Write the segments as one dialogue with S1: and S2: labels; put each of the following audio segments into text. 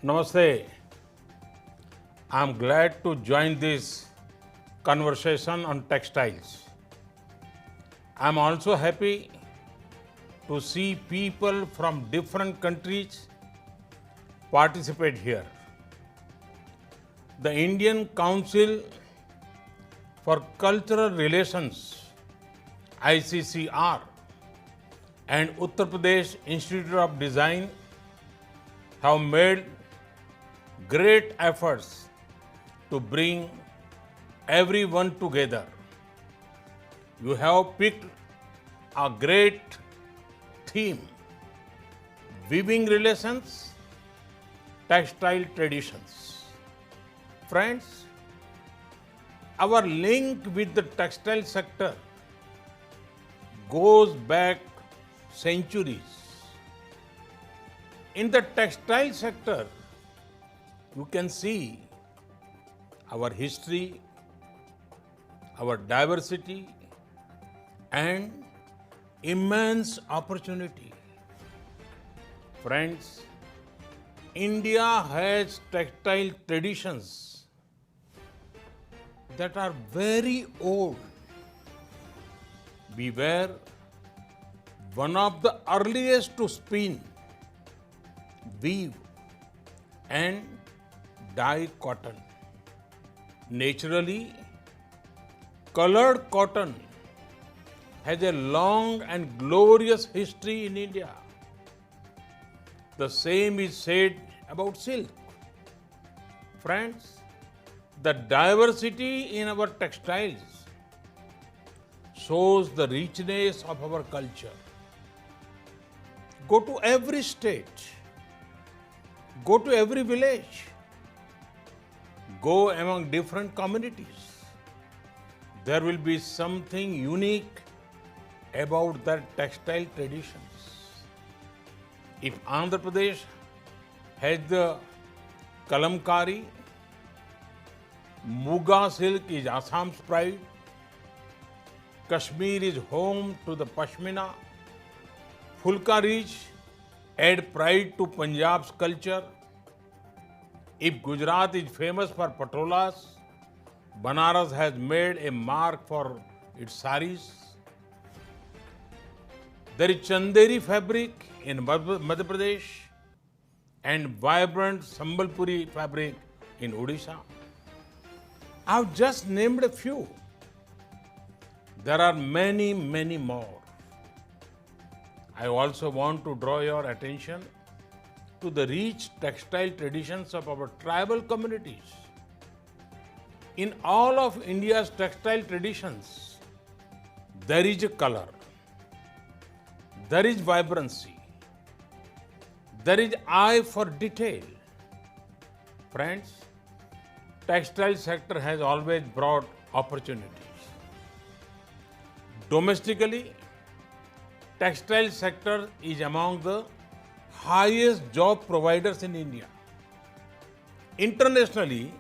S1: Namaste. I'm glad to join this conversation on textiles. I'm also happy to see people from different countries participate here. The Indian Council for Cultural Relations ICCR and Uttar Pradesh Institute of Design have made great efforts to bring everyone together. You have picked a great theme: weaving relations, textile traditions. Friends, our link with the textile sector goes back centuries. In the textile sector, you can see our history, our diversity, and immense opportunity. Friends, India has textile traditions that are very old. We were one of the earliest to spin, weave, and dye cotton. Naturally, colored cotton has a long and glorious history in India. The same is said about silk. Friends, the diversity in our textiles shows the richness of our culture. Go to every state, go to every village, go among different communities. There will be something unique about their textile traditions. If Andhra Pradesh has the Kalamkari, Muga silk is Assam's pride, Kashmir is home to the Pashmina, Fulka Ridge add pride to Punjab's culture. If Gujarat is famous for patolas, Banaras has made a mark for its saris. There is Chanderi fabric in Madhya Pradesh and vibrant Sambalpuri fabric in Odisha. I've just named a few. There are many, many more. I also want to draw your attention to the rich textile traditions of our tribal communities. In all of India's textile traditions, there is a color, there is vibrancy, there is eye for detail. Friends, textile sector has always brought opportunities. Domestically, textile sector is among the highest job providers in India. Internationally,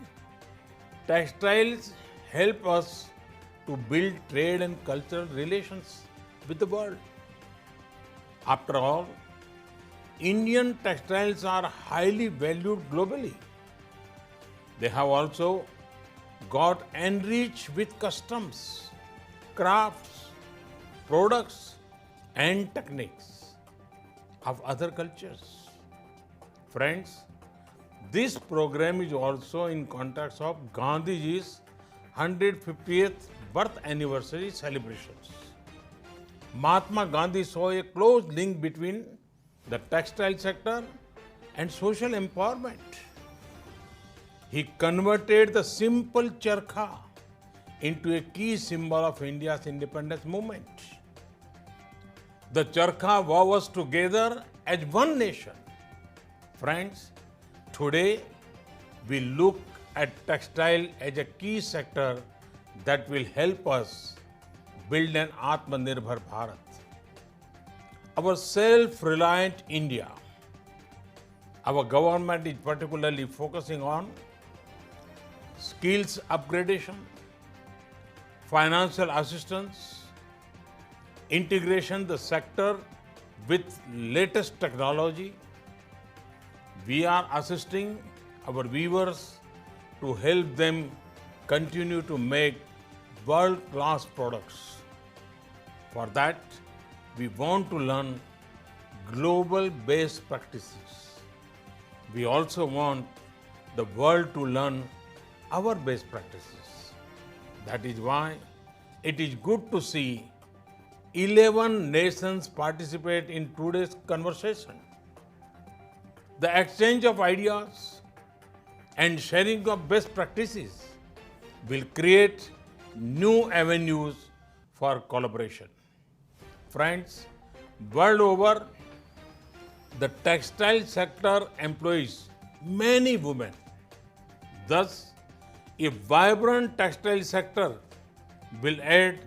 S1: textiles help us to build trade and cultural relations with the world. After all, Indian textiles are highly valued globally. They have also got enriched with customs, crafts, products, and techniques of other cultures. Friends, this program is also in context of Gandhiji's 150th birth anniversary celebrations. Mahatma Gandhi saw a close link between the textile sector and social empowerment. He converted the simple charkha into a key symbol of India's independence movement. The charkha wove us together as one nation. Friends, today we look at textile as a key sector that will help us build an Atmanirbhar Bharat. Our self-reliant India. Our government is particularly focusing on skills upgradation, financial assistance, integration the sector with latest technology, We are assisting our weavers to help them continue to make world-class products. For that, we want to learn global best practices. We also want the world to learn our best practices. That is why it is good to see 11 nations participate in today's conversation. The exchange of ideas and sharing of best practices will create new avenues for collaboration. Friends, world over, the textile sector employs many women. Thus, a vibrant textile sector will add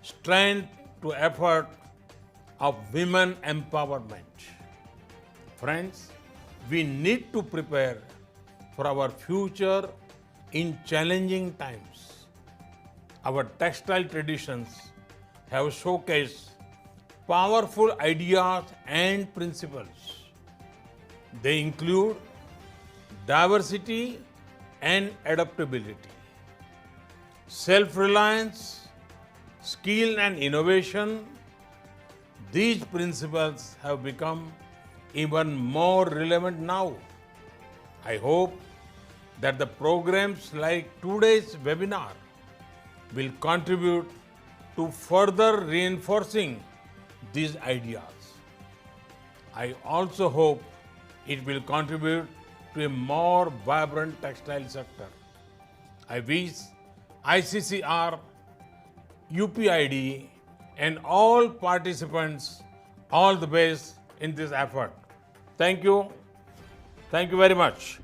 S1: strength to effort of women empowerment. Friends, we need to prepare for our future in challenging times. Our textile traditions have showcased powerful ideas and principles. They include diversity and adaptability, self-reliance, skill and innovation. These principles have become even more relevant now. I hope that the programs like today's webinar will contribute to further reinforcing these ideas. I also hope it will contribute to a more vibrant textile sector. I wish ICCR, UPID, and all participants all the best in this effort. Thank you. Thank you very much.